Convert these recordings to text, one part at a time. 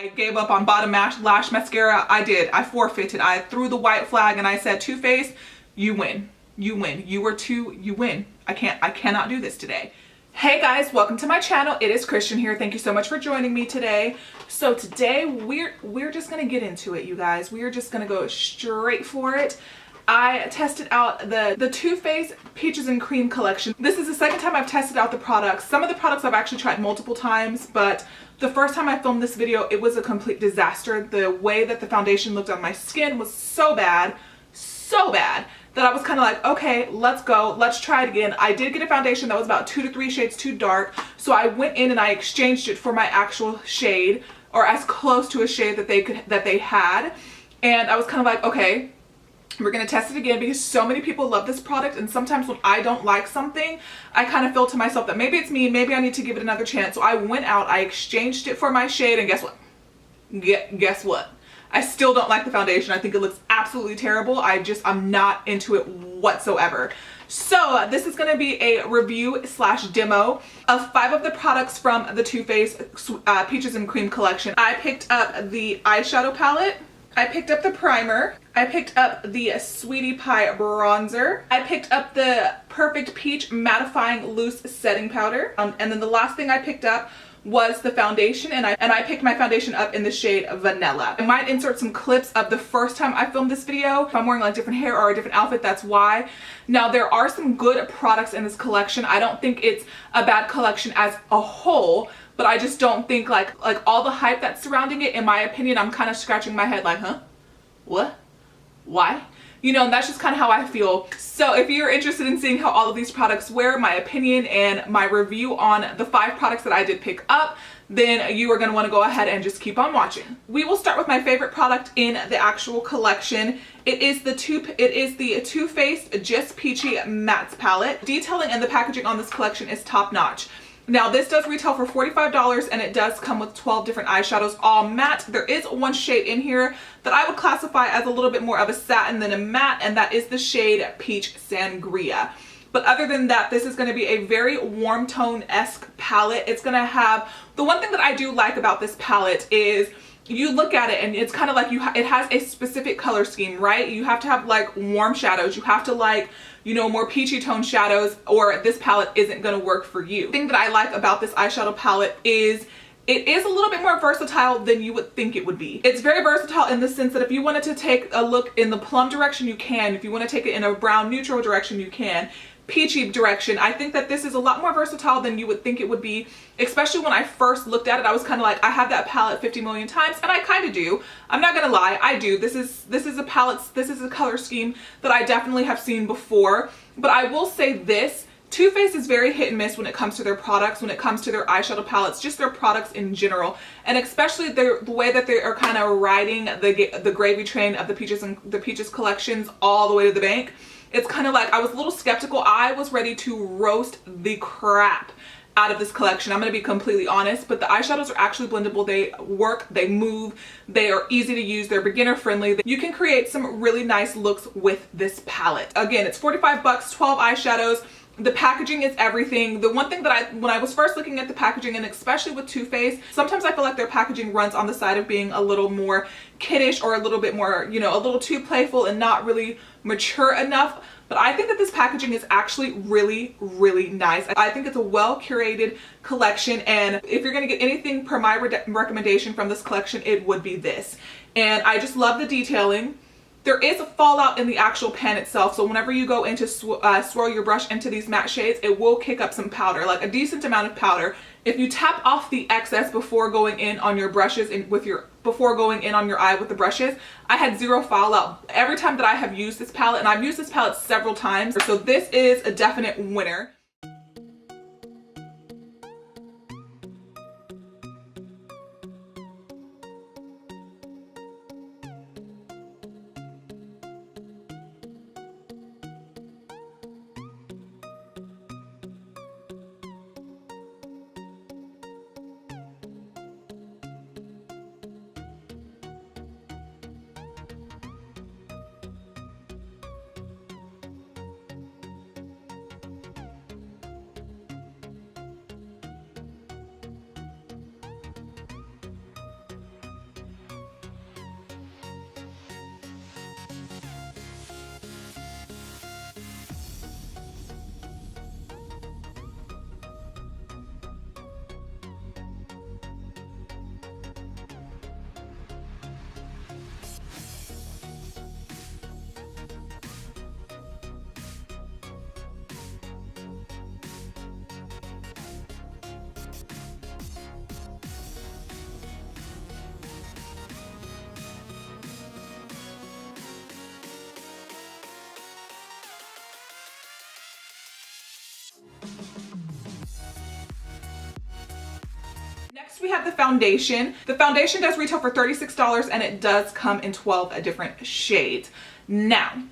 I gave up on bottom lash mascara. I did. I forfeited. I threw the white flag and I said, Too Faced, you win. You win. You win. I cannot do this today. Hey guys, welcome to my channel. It is Christian here. Thank you so much for joining me today. So today we're just gonna get into it, you guys. We are just gonna go straight for it. I tested out the Too Faced Peaches and Cream collection. This is the second time I've tested out the products. Some of the products I've actually tried multiple times, but the first time I filmed this video, it was a complete disaster. The way that the foundation looked on my skin was so bad, that I was kind of like, okay, let's go, let's try it again. I did get a foundation that was about 2 to 3 shades too dark, so I went in and I exchanged it for my actual shade, or as close to a shade that they had. And I was kind of like, okay, we're gonna test it again because so many people love this product, and sometimes when I don't like something, I kind of feel to myself that maybe it's me, maybe I need to give it another chance. So I went out, I exchanged it for my shade, and guess what? Guess what? I still don't like the foundation. I think it looks absolutely terrible. I'm not into it whatsoever. So this is going to be a review / demo of 5 of the products from the Too Faced Peaches and Cream collection. I picked up the eyeshadow palette. I picked up the primer. I picked up the Sweetie Pie bronzer. I picked up the Perfect Peach Mattifying Loose Setting Powder. And then the last thing I picked up was the foundation, and I picked my foundation up in the shade Vanilla. I might insert some clips of the first time I filmed this video. If I'm wearing like different hair or a different outfit, that's why. Now there are some good products in this collection. I don't think it's a bad collection as a whole, but I just don't think like all the hype that's surrounding it, in my opinion, I'm kind of scratching my head like, huh? What? Why? You know, and that's just kind of how I feel. So if you're interested in seeing how all of these products wear, my opinion and my review on the 5 products that I did pick up, then you are going to want to go ahead and just keep on watching. We will start with my favorite product in the actual collection. It is the Too Faced Just Peachy Mattes palette. Detailing and the packaging on this collection is top notch. Now this does retail for $45, and it does come with 12 different eyeshadows, all matte. There is one shade in here that I would classify as a little bit more of a satin than a matte, and that is the shade Peach Sangria. But other than that, this is going to be a very warm tone-esque palette. It's going to have, the one thing that I do like about this palette is you look at it and it's kind of like it has a specific color scheme, right? You have to have like warm shadows. You have to like, you know, more peachy tone shadows, or this palette isn't going to work for you. The thing that I like about this eyeshadow palette is it is a little bit more versatile than you would think it would be. It's very versatile in the sense that if you wanted to take a look in the plum direction, you can. If you want to take it in a brown neutral direction, you can. Peachy direction, I think that this is a lot more versatile than you would think it would be. Especially when I first looked at it, I was kind of like, I have that palette 50 million times, and I kind of do. I'm not gonna lie, I do. This is a palette, this is a color scheme that I definitely have seen before. But I will say this, Too Faced is very hit and miss when it comes to their products, when it comes to their eyeshadow palettes, just their products in general, and especially the way that they are kind of riding the gravy train of the Peaches collections all the way to the bank. It's kind of like, I was a little skeptical. I was ready to roast the crap out of this collection. I'm going to be completely honest, but the eyeshadows are actually blendable. They work, they move, they are easy to use, they're beginner friendly. You can create some really nice looks with this palette. Again, it's 45 bucks, 12 eyeshadows. The packaging is everything. The one thing that when I was first looking at the packaging, and especially with Too Faced, sometimes I feel like their packaging runs on the side of being a little more kiddish, or a little bit more, you know, a little too playful and not really mature enough. But I think that this packaging is actually really, really nice. I think it's a well curated collection, and if you're gonna get anything per my recommendation from this collection, it would be this. And I just love the detailing. There is a fallout in the actual pan itself, so whenever you go into swirl your brush into these matte shades, it will kick up some powder, like a decent amount of powder. If you tap off the excess before going in on your brushes and before going in on your eye with the brushes, I had zero fallout every time that I have used this palette, and I've used this palette several times, so this is a definite winner. we have the foundation. The foundation does retail for $36 and it does come in 12 different shades. Now,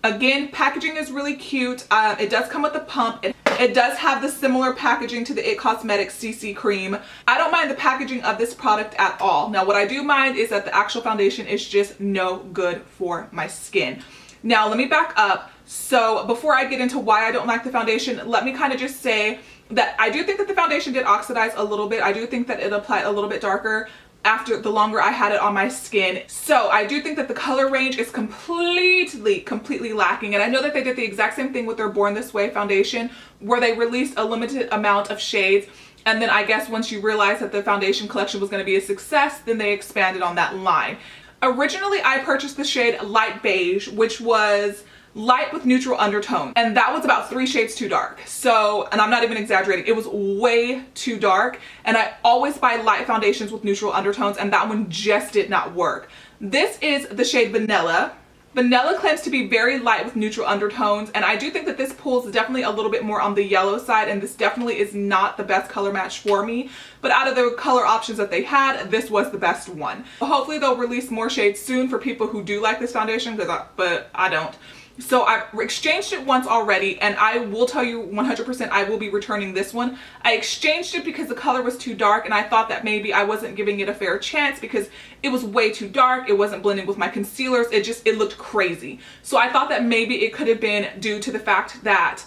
again, packaging is really cute. It does come with a pump. It does have the similar packaging to the It Cosmetics CC cream. I don't mind the packaging of this product at all. Now, what I do mind is that the actual foundation is just no good for my skin. Now, let me back up. So before I get into why I don't like the foundation, let me kind of just say that I do think that the foundation did oxidize a little bit. I do think that it applied a little bit darker after the longer I had it on my skin. So I do think that the color range is completely lacking. And I know that they did the exact same thing with their Born This Way foundation, where they released a limited amount of shades. And then I guess once you realize that the foundation collection was going to be a success, then they expanded on that line. Originally, I purchased the shade Light Beige, which was light with neutral undertone, and that was about 3 shades too dark. So, and I'm not even exaggerating, it was way too dark, and I always buy light foundations with neutral undertones, and that one just did not work. This is the shade Vanilla. Vanilla claims to be very light with neutral undertones, and I do think that this pulls definitely a little bit more on the yellow side, and this definitely is not the best color match for me. But out of the color options that they had, this was the best one. Hopefully they'll release more shades soon for people who do like this foundation, but I don't. So I've exchanged it once already, and I will tell you 100% I will be returning this one. I exchanged it because the color was too dark, and I thought that maybe I wasn't giving it a fair chance because it was way too dark. It wasn't blending with my concealers. It looked crazy. So I thought that maybe it could have been due to the fact that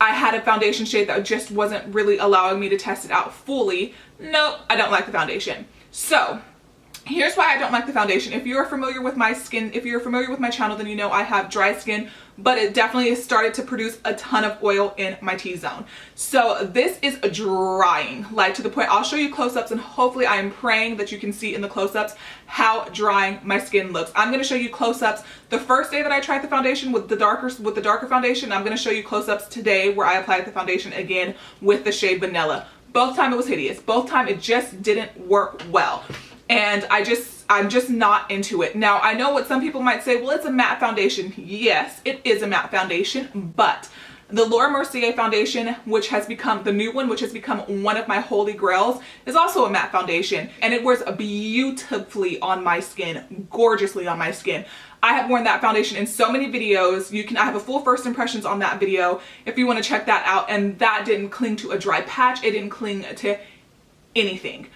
I had a foundation shade that just wasn't really allowing me to test it out fully. Nope, I don't like the foundation. So here's why I don't like the foundation. If you're familiar with my skin, if you're familiar with my channel, then you know I have dry skin, but it definitely has started to produce a ton of oil in my T-zone. So this is drying, like to the point, I'll show you close-ups, and hopefully I am praying that you can see in the close-ups how drying my skin looks. I'm going to show you close-ups the first day that I tried the foundation with the darker foundation. I'm going to show you close-ups today where I applied the foundation again with the shade Vanilla. Both time it was hideous. Both time it just didn't work well. And I'm just not into it. Now, I know what some people might say, well, it's a matte foundation. Yes, it is a matte foundation, but the Laura Mercier foundation, which has become the new one, which has become one of my holy grails, is also a matte foundation, and it wears beautifully on my skin, gorgeously on my skin. I have worn that foundation in so many videos. I have a full first impressions on that video if you want to check that out, and that didn't cling to a dry patch. It didn't cling to anything.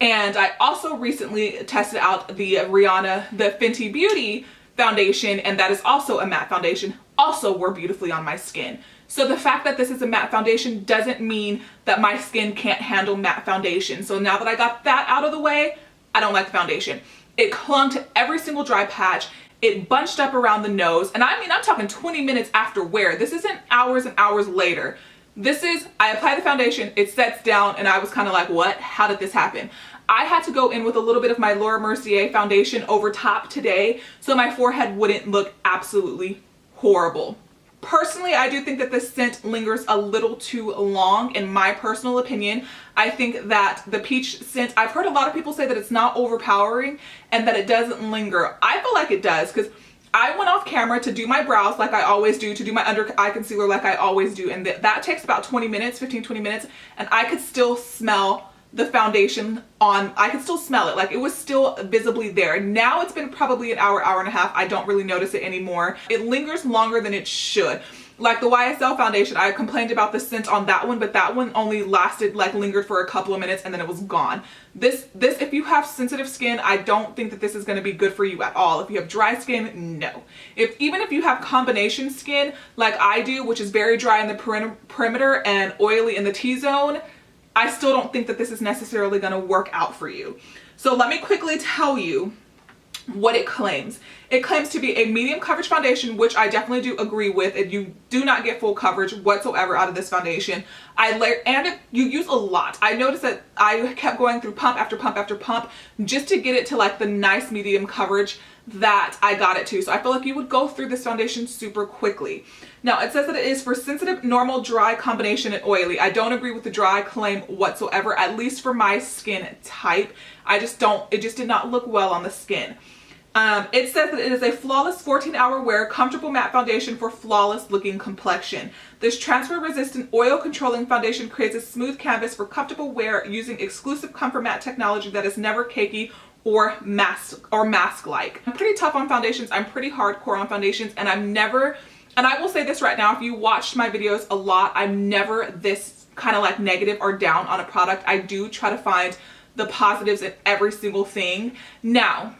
And I also recently tested out the Fenty Beauty foundation, and that is also a matte foundation, also wore beautifully on my skin. So the fact that this is a matte foundation doesn't mean that my skin can't handle matte foundation. So now that I got that out of the way, I don't like the foundation. It clung to every single dry patch. It bunched up around the nose. And I mean, I'm talking 20 minutes after wear. This isn't hours and hours later. This is, I apply the foundation, it sets down, and I was kind of like, what? How did this happen? I had to go in with a little bit of my Laura Mercier foundation over top today so my forehead wouldn't look absolutely horrible. Personally, I do think that this scent lingers a little too long, in my personal opinion. I think that the peach scent, I've heard a lot of people say that it's not overpowering and that it doesn't linger. I feel like it does, because I went off camera to do my brows like I always do, to do my under eye concealer like I always do, and that takes about 20 minutes, 15-20 minutes, and I could still smell the foundation on. I could still smell it, like it was still visibly there. Now it's been probably an hour, hour and a half. I don't really notice it anymore. It lingers longer than it should. Like the YSL foundation, I complained about the scent on that one, but that one only lasted, like lingered for a couple of minutes and then it was gone. This, if you have sensitive skin, I don't think that this is going to be good for you at all. If you have dry skin, no. Even if you have combination skin like I do, which is very dry in the perimeter and oily in the T-zone, I still don't think that this is necessarily going to work out for you. So let me quickly tell you what it claims. It claims to be a medium coverage foundation, which I definitely do agree with, and you do not get full coverage whatsoever out of this foundation. You use a lot. I noticed that I kept going through pump after pump after pump just to get it to like the nice medium coverage that I got it to. So I feel like you would go through this foundation super quickly. Now it says that it is for sensitive, normal, dry, combination, and oily. I don't agree with the dry claim whatsoever, at least for my skin type. It just did not look well on the skin. It says that it is a flawless 14-hour wear, comfortable matte foundation for flawless looking complexion. This transfer resistant oil controlling foundation creates a smooth canvas for comfortable wear using exclusive comfort matte technology that is never cakey or mask like. I'm pretty tough on foundations. I'm pretty hardcore on foundations, and and I will say this right now, if you watched my videos a lot, I'm never this kind of like negative or down on a product. I do try to find the positives in every single thing. Now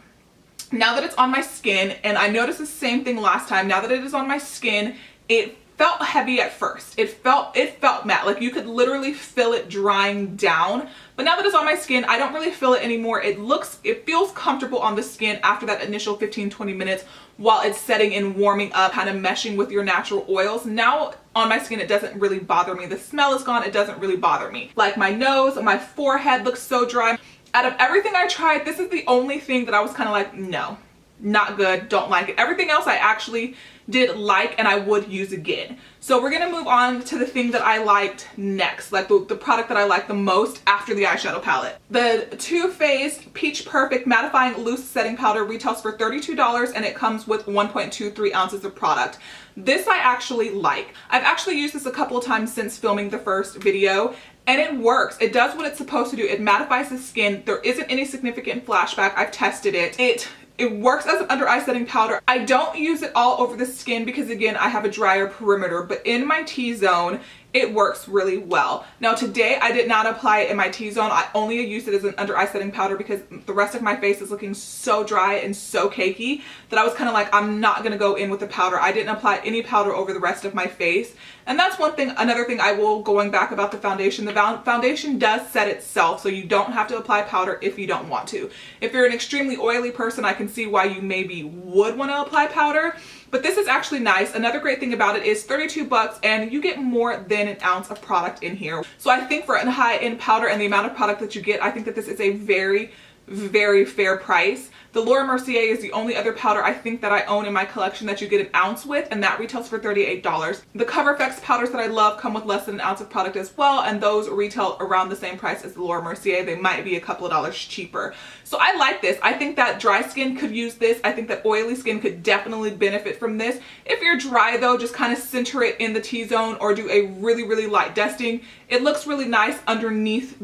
that it's on my skin, and I noticed the same thing last time, now that it is on my skin, it felt heavy at first. It felt matte, like you could literally feel it drying down. But now that it's on my skin, I don't really feel it anymore. It feels comfortable on the skin after that initial 15-20 minutes while it's setting and warming up, kind of meshing with your natural oils. Now on my skin, it doesn't really bother me. The smell is gone. It doesn't really bother me. Like my nose, my forehead looks so dry. Out of everything I tried, this is the only thing that I was kind of like, no, not good, don't like it. Everything else I actually did like and I would use again. So we're gonna move on to the thing that I liked next, like the product that I liked the most after the eyeshadow palette. The Too Faced Peach Perfect Mattifying Loose Setting Powder retails for $32 and it comes with 1.23 ounces of product. This I actually like. I've actually used this a couple of times since filming the first video, and it works. It does what it's supposed to do. It mattifies the skin. There isn't any significant flashback. I've tested it. It works as an under eye setting powder. I don't use it all over the skin because again, I have a drier perimeter, but in my T-zone, it works really well. Now today, I did not apply it in my T-zone. I only used it as an under eye setting powder because the rest of my face is looking so dry and so cakey that I was kind of like, I'm not gonna go in with the powder. I didn't apply any powder over the rest of my face. And that's one thing, another thing I will, going back about the foundation, the foundation does set itself, so you don't have to apply powder if you don't want to. If you're an extremely oily person, I can see why you maybe would want to apply powder, but this is actually nice. Another great thing about it is 32 bucks and you get more than an ounce of product in here. So I think for a high-end powder and the amount of product that you get, I think that this is a very, very fair price. The Laura Mercier is the only other powder I think that I own in my collection that you get an ounce with, and that retails for $38. The Cover FX powders that I love come with less than an ounce of product as well, and those retail around the same price as the Laura Mercier. They might be a couple of dollars cheaper. So I like this. I think that dry skin could use this. I think that oily skin could definitely benefit from this. If you're dry though, just kind of center it in the T-zone or do a really, really light dusting. It looks really nice underneath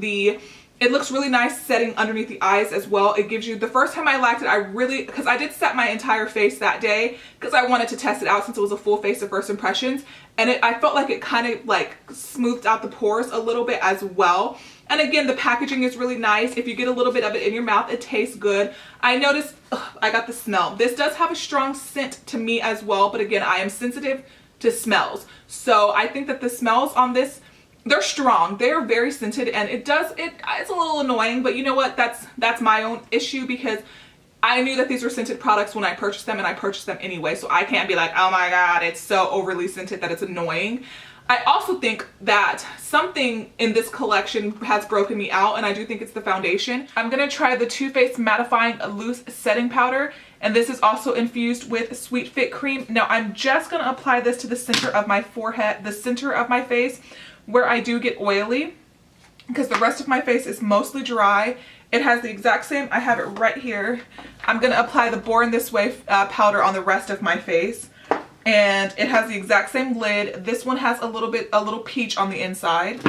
it looks really nice setting underneath the eyes as well. It gives you, the first time I liked it, because I did set my entire face that day because I wanted to test it out since it was a full face of first impressions. And I felt like it kind of like smoothed out the pores a little bit as well. And again, the packaging is really nice. If you get a little bit of it in your mouth, it tastes good. I noticed, I got the smell. This does have a strong scent to me as well. But again, I am sensitive to smells. So I think that the smells on this, they're strong. They're very scented, and it's a little annoying, but you know what? That's my own issue because I knew that these were scented products when I purchased them, and I purchased them anyway, so I can't be like, oh my god, it's so overly scented that it's annoying. I also think that something in this collection has broken me out, and I do think it's the foundation. I'm gonna try the Too Faced Mattifying Loose Setting Powder, and this is also infused with Sweet Fit Cream. Now I'm just gonna apply this to the center of my forehead, the center of my face, where I do get oily, because the rest of my face is mostly dry. It has the exact same, I have it right here. I'm gonna apply the Born This Way powder on the rest of my face. And it has the exact same lid. This one has a little peach on the inside.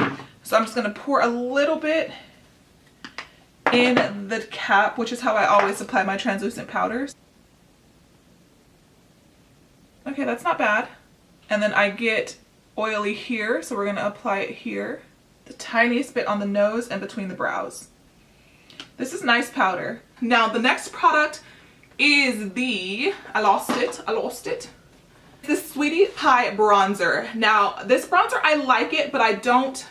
So I'm just gonna pour a little bit in the cap, which is how I always apply my translucent powders. Okay, that's not bad. And then I get oily here, so we're going to apply it here, the tiniest bit on the nose and between the brows. This is nice powder. Now the next product is the, I lost it, the Sweetie Pie bronzer. Now this bronzer, I like it, but I don't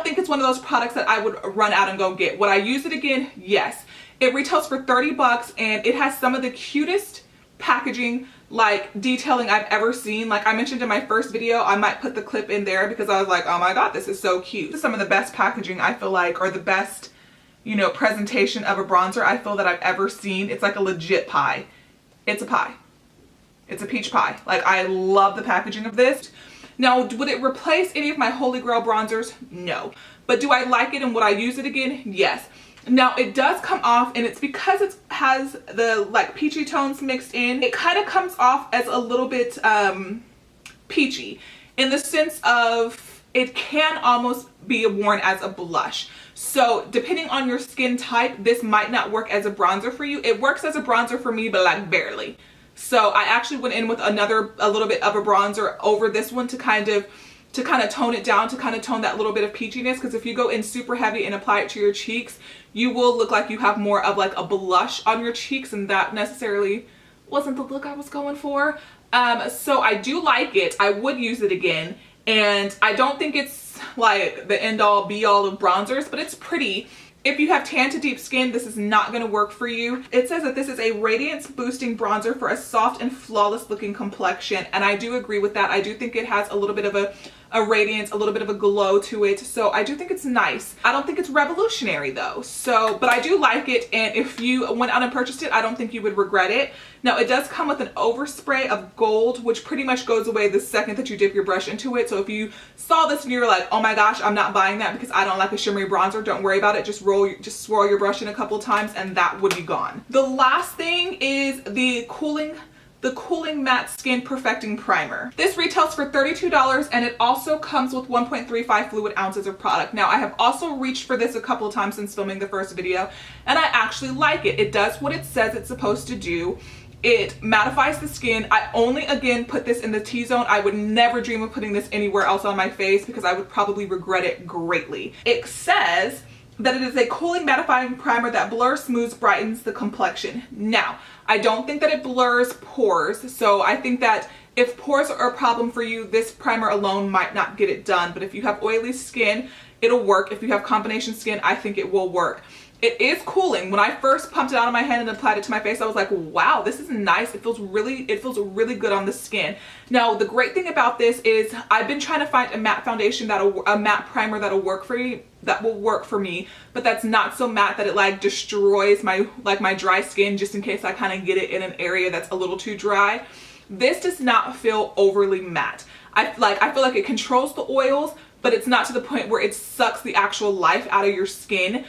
think it's one of those products that I would run out and go get. Would I use it again? Yes. It retails for 30 bucks and it has some of the cutest packaging, like detailing I've ever seen. Like I mentioned in my first video, I might put the clip in there because I was like, oh my god, this is so cute. This is some of the best packaging I feel like, or the best, you know, presentation of a bronzer I feel that I've ever seen. It's like a legit pie. It's a pie. It's a peach pie. Like I love the packaging of this. Now, would it replace any of my Holy Grail bronzers? No. But do I like it and would I use it again? Yes. Now it does come off, and it's because it has the like peachy tones mixed in. It kind of comes off as a little bit peachy in the sense of it can almost be worn as a blush. So depending on your skin type, this might not work as a bronzer for you. It works as a bronzer for me, but like barely. So I actually went in with a little bit of a bronzer over this one to kind of tone it down, to kind of tone that little bit of peachiness, because if you go in super heavy and apply it to your cheeks, you will look like you have more of like a blush on your cheeks, and that necessarily wasn't the look I was going for. So I do like it. I would use it again, and I don't think it's like the end all be all of bronzers, but it's pretty. If you have tan to deep skin, this is not going to work for you. It says that this is a radiance boosting bronzer for a soft and flawless looking complexion, and I do agree with that. I do think it has a little bit of a radiance, a little bit of a glow to it, so I do think it's nice. I don't think it's revolutionary though, so, but I do like it, and if you went out and purchased it, I don't think you would regret it. Now it does come with an overspray of gold, which pretty much goes away the second that you dip your brush into it. So if you saw this and you're like, oh my gosh, I'm not buying that because I don't like a shimmery bronzer, don't worry about it. Just swirl your brush in a couple times and that would be gone. The last thing is the cooling matte skin perfecting primer. This retails for $32, and it also comes with 1.35 fluid ounces of product. Now I have also reached for this a couple of times since filming the first video, and I actually like it. It does what it says it's supposed to do. It mattifies the skin. I only again put this in the T-zone. I would never dream of putting this anywhere else on my face because I would probably regret it greatly. It says that it is a cooling mattifying primer that blurs, smooths, brightens the complexion. Now, I don't think that it blurs pores, so I think that if pores are a problem for you, this primer alone might not get it done, but if you have oily skin, it'll work. If you have combination skin, I think it will work. It is cooling. When I first pumped it out of my hand and applied it to my face, I was like, wow, this is nice. It feels really good on the skin. Now, the great thing about this is I've been trying to find a matte foundation a matte primer that'll work for you, that will work for me, but that's not so matte that it like destroys my dry skin, just in case I kind of get it in an area that's a little too dry. This does not feel overly matte. I feel like it controls the oils, but it's not to the point where it sucks the actual life out of your skin.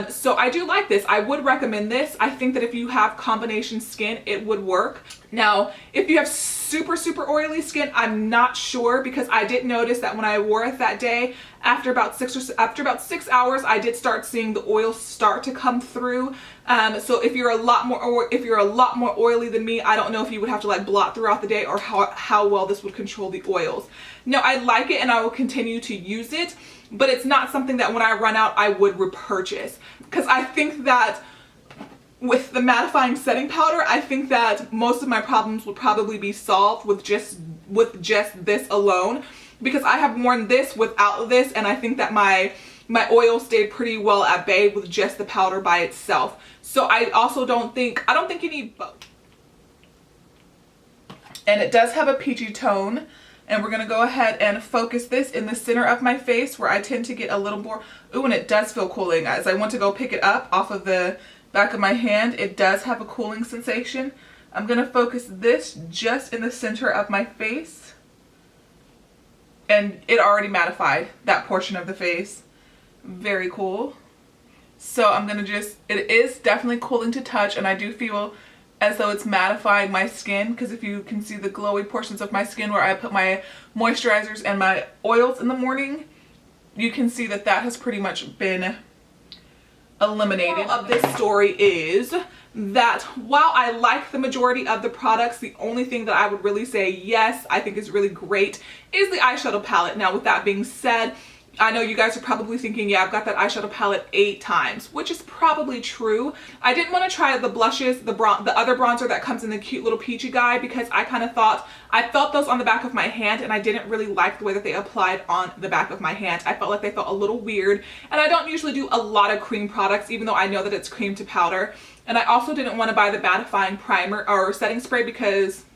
So I do like this. I would recommend this. I think that if you have combination skin, it would work. Now, if you have super oily skin, I'm not sure, because I did notice that when I wore it that day, after about 6 hours, I did start seeing the oils start to come through. So if you're a lot more oily than me, I don't know if you would have to like blot throughout the day, or how well this would control the oils. Now, I like it and I will continue to use it, but it's not something that when I run out, I would repurchase, because I think that with the mattifying setting powder, I think that most of my problems would probably be solved with just this alone, because I have worn this without this, and I think that my oil stayed pretty well at bay with just the powder by itself. So I don't think you need both. And it does have a peachy tone, and we're gonna go ahead and focus this in the center of my face where I tend to get a little more, ooh, and it does feel cooling. As I went to go pick it up off of the back of my hand, it does have a cooling sensation. I'm gonna focus this just in the center of my face, and it already mattified that portion of the face. Very cool. So I'm gonna it is definitely cooling to touch, and I do feel as though it's mattifying my skin, because if you can see the glowy portions of my skin where I put my moisturizers and my oils in the morning, you can see that that has pretty much been eliminated. The moral of this story is that while I like the majority of the products, the only thing that I would really say yes, I think is really great is the eyeshadow palette. Now, with that being said, I know you guys are probably thinking, yeah, I've got that eyeshadow palette 8 times, which is probably true. I didn't want to try the blushes, the other bronzer that comes in the cute little peachy guy, because I kind of thought, I felt those on the back of my hand, and I didn't really like the way that they applied on the back of my hand. I felt like they felt a little weird, and I don't usually do a lot of cream products, even though I know that it's cream to powder. And I also didn't want to buy the mattifying primer or setting spray because,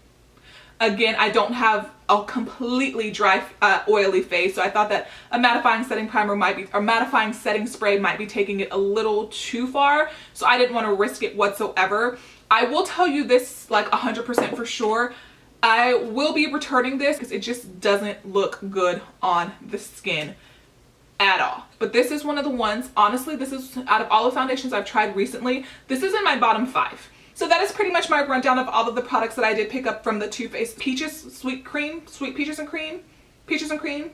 again, I don't have a completely dry, oily face, so I thought that a mattifying setting primer might be, or mattifying setting spray might be taking it a little too far, so I didn't want to risk it whatsoever. I will tell you this like 100% for sure, I will be returning this because it just doesn't look good on the skin. at all. But this is one of the ones, honestly, this is out of all the foundations I've tried recently, this is in my bottom 5. So that is pretty much my rundown of all of the products that I did pick up from the Too Faced Peaches Sweet Peaches and Cream, the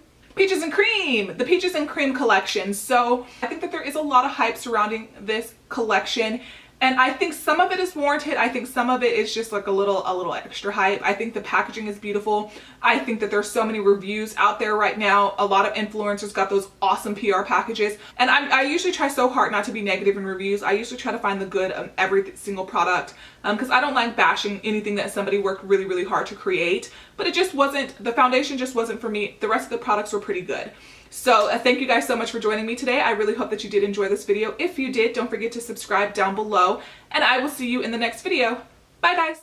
Peaches and Cream collection. So I think that there is a lot of hype surrounding this collection, and I think some of it is warranted. I think some of it is just like a little extra hype. I think the packaging is beautiful. I think that there's so many reviews out there right now. A lot of influencers got those awesome PR packages, and I usually try so hard not to be negative in reviews. I usually try to find the good of every single product because I don't like bashing anything that somebody worked really, really hard to create. But it just wasn't, the foundation just wasn't for me. The rest of the products were pretty good. So thank you guys so much for joining me today. I really hope that you did enjoy this video. If you did, don't forget to subscribe down below, and I will see you in the next video. Bye guys.